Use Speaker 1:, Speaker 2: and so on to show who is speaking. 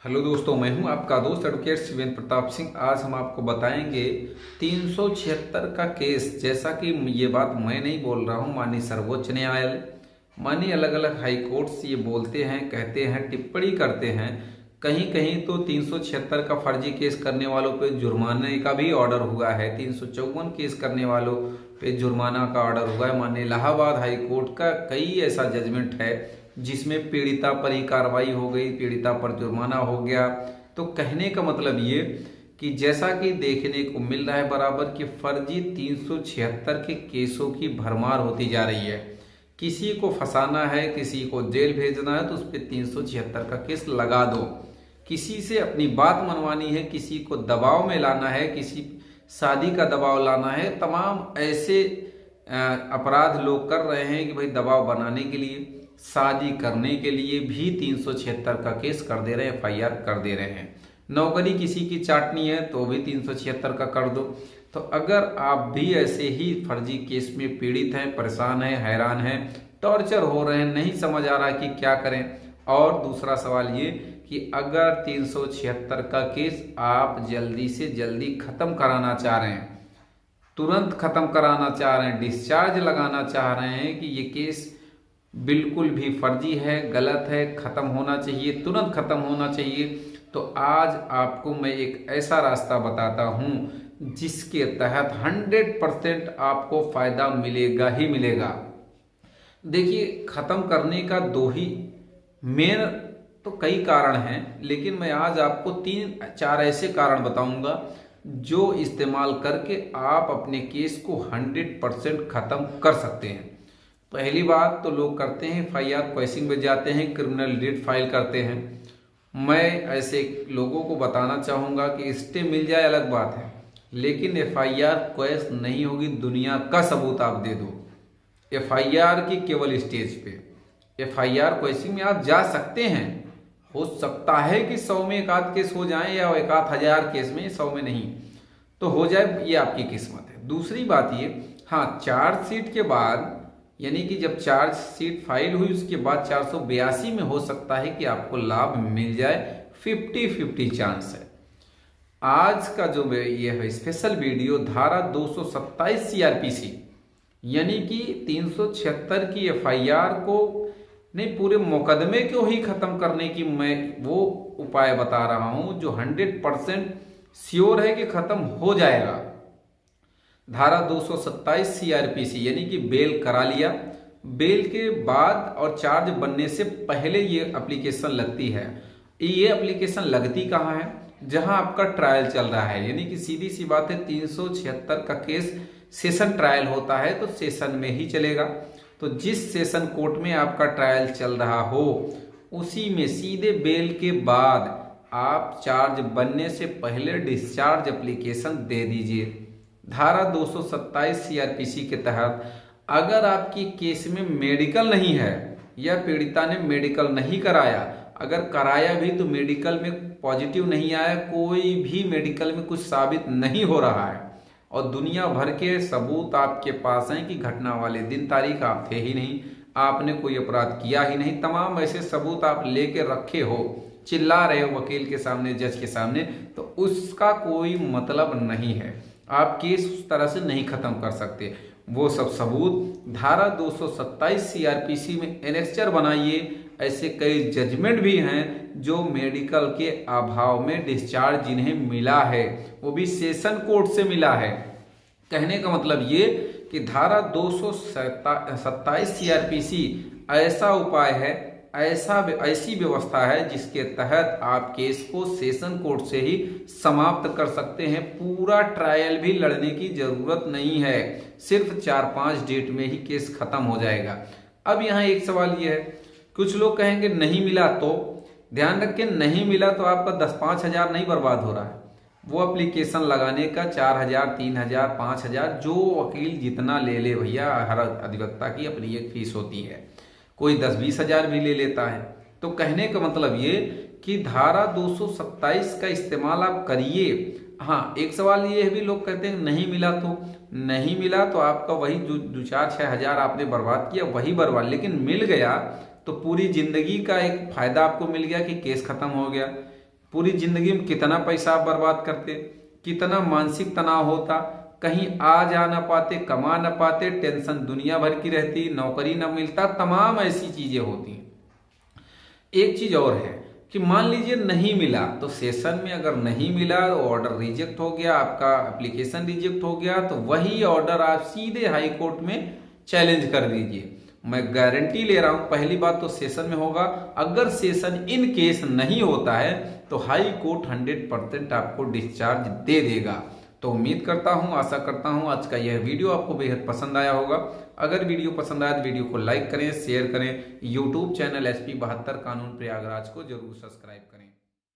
Speaker 1: Hello दोस्तों, मैं हूं आपका दोस्त एडवोकेट शिवेंद्र प्रताप सिंह। आज हम आपको बताएंगे 376 का केस। जैसा कि ये बात मैं नहीं बोल रहा हूं, माननीय सर्वोच्च न्यायालय, माननीय अलग अलग हाई कोर्ट्स ये बोलते हैं, कहते हैं, टिप्पणी करते हैं। कहीं कहीं तो 376 का फर्जी केस करने वालों पे जुर्माने का भी ऑर्डर हुआ है, 354 केस करने वालों पे जुर्माना का ऑर्डर हुआ है। माननीय इलाहाबाद हाई कोर्ट का कई ऐसा जजमेंट है जिसमें पीड़िता पर ही कार्रवाई हो गई, पीड़िता पर जुर्माना हो गया। तो कहने का मतलब ये कि जैसा कि देखने को मिल रहा है बराबर कि फर्जी 376 के केसों की भरमार होती जा रही है। किसी को फंसाना है, किसी को जेल भेजना है तो उस पर 376 का केस लगा दो। किसी से अपनी बात मनवानी है, किसी को दबाव में लाना है, किसी शादी का दबाव लाना है, तमाम ऐसे अपराध लोग कर रहे हैं कि भाई दबाव बनाने के लिए, शादी करने के लिए भी 376 का केस कर दे रहे हैं, FIR कर दे रहे हैं। नौकरी किसी की चाटनी है तो भी 376 का कर दो। तो अगर आप भी ऐसे ही फर्जी केस में पीड़ित हैं, परेशान हैं, हैरान हैं, टॉर्चर हो रहे हैं, नहीं समझ आ रहा कि क्या करें, और दूसरा सवाल ये कि अगर 376 का केस आप जल्दी से जल्दी खत्म कराना चाह रहे हैं, तुरंत खत्म कराना चाह रहे हैं, डिस्चार्ज लगाना चाह रहे हैं कि ये केस बिल्कुल भी फर्जी है, गलत है, खत्म होना चाहिए, तुरंत खत्म होना चाहिए, तो आज आपको मैं एक ऐसा रास्ता बताता हूं जिसके तहत 100% आपको फायदा मिलेगा ही मिलेगा। देखिए, खत्म करने का दो ही मेन तो कई कारण हैं, लेकिन मैं आज आपको 3-4 ऐसे कारण बताऊंगा जो इस्तेमाल करके आप अपने केस को 100% खत्म कर सकते हैं। पहली बात तो लोग करते हैं FIR क्वेशिंग में जाते हैं, क्रिमिनल रिट फाइल करते हैं। मैं ऐसे लोगों को बताना चाहूँगा कि स्टे मिल जाए अलग बात है, लेकिन FIR क्वेश नहीं होगी। दुनिया का सबूत आप दे दो FIR की केवल स्टेज पे। FIR क्वेशिंग में आप जा सकते हैं, हो सकता है कि 100 में एक आध केस हो जाए या एक आध हजार केस में, 100 में नहीं तो हो जाए, ये आपकी किस्मत है। दूसरी बात ये, हाँ, चार्जशीट के बाद, यानी कि जब चार्जशीट फाइल हुई उसके बाद 482 में हो सकता है कि आपको लाभ मिल जाए। 50-50 चांस है। आज का जो ये है स्पेशल वीडियो, धारा 227 CRPC यानी कि 376 की FIR को नहीं, पूरे मुकदमे को ही खत्म करने की मैं वो उपाय बता रहा हूं जो 100% श्योर है कि खत्म हो जाएगा। धारा 227 CRPC यानी कि बेल करा लिया, बेल के बाद और चार्ज बनने से पहले ये एप्लीकेशन लगती है। ये एप्लीकेशन लगती कहाँ है? जहां आपका ट्रायल चल रहा है, यानी कि सीधी सी बात है, 376 का केस सेशन ट्रायल होता है तो सेशन में ही चलेगा। तो जिस सेशन कोर्ट में आपका ट्रायल चल रहा हो उसी में सीधे बेल के बाद आप चार्ज बनने से पहले डिस्चार्ज एप्लीकेशन दे दीजिए। धारा 227 CRPC के तहत अगर आपकी केस में मेडिकल नहीं है या पीड़िता ने मेडिकल नहीं कराया, अगर कराया भी तो मेडिकल में पॉजिटिव नहीं आया, कोई भी मेडिकल में कुछ साबित नहीं हो रहा है और दुनिया भर के सबूत आपके पास हैं कि घटना वाले दिन तारीख आप थे ही नहीं, आपने कोई अपराध किया ही नहीं, तमाम ऐसे सबूत आप लेके रखे हो, चिल्ला रहे हो वकील के सामने, जज के सामने, तो उसका कोई मतलब नहीं है। आप केस उस तरह से नहीं खत्म कर सकते। वो सब सबूत धारा 227 CRPC में एनेक्चर बनाइए। ऐसे कई जजमेंट भी हैं जो मेडिकल के अभाव में डिस्चार्ज जिन्हें मिला है, वो भी सेशन कोर्ट से मिला है। कहने का मतलब ये कि धारा 227 CRPC ऐसा उपाय है, ऐसी व्यवस्था है जिसके तहत आप केस को सेशन कोर्ट से ही समाप्त कर सकते हैं। पूरा ट्रायल भी लड़ने की जरूरत नहीं है, सिर्फ 4-5 डेट में ही केस खत्म हो जाएगा। अब यहाँ एक सवाल ये है, कुछ लोग कहेंगे नहीं मिला, तो ध्यान रखें, नहीं मिला तो आपका 10-5 हजार नहीं बर्बाद हो रहा है। वो एप्लीकेशन लगाने का 4,000, 3,000, 5,000 जो वकील जितना ले ले भैया, हर अधिवक्ता की अपनी एक फीस होती है, कोई 10-20 हजार भी ले लेता है। तो कहने का मतलब ये कि धारा 227 का इस्तेमाल आप करिए। हाँ, एक सवाल ये भी लोग कहते हैं नहीं मिला तो आपका वही जो 4-6 हजार आपने बर्बाद किया वही बर्बाद, लेकिन मिल गया तो पूरी जिंदगी का एक फायदा आपको मिल गया कि केस खत्म हो गया। पूरी जिंदगी में कितना पैसा आप बर्बाद करते, कितना मानसिक तनाव होता, कहीं आ जा ना पाते, कमा ना पाते, टेंशन दुनिया भर की रहती, नौकरी ना मिलता, तमाम ऐसी चीजें होती। एक चीज और है कि मान लीजिए नहीं मिला, तो सेशन में अगर नहीं मिला, ऑर्डर रिजेक्ट हो गया, आपका एप्लीकेशन रिजेक्ट हो गया, तो वही ऑर्डर आप सीधे हाई कोर्ट में चैलेंज कर दीजिए। मैं गारंटी ले रहा हूं, पहली बात तो सेशन में होगा। अगर सेशन इन केस नहीं होता है तो हाई कोर्ट 100% आपको डिस्चार्ज दे देगा। तो उम्मीद करता हूं, आशा करता हूं आज का यह वीडियो आपको बेहद पसंद आया होगा। अगर वीडियो पसंद आया तो वीडियो को लाइक करें, शेयर करें, यूट्यूब चैनल SP 72 कानून प्रयागराज को जरूर सब्सक्राइब करें।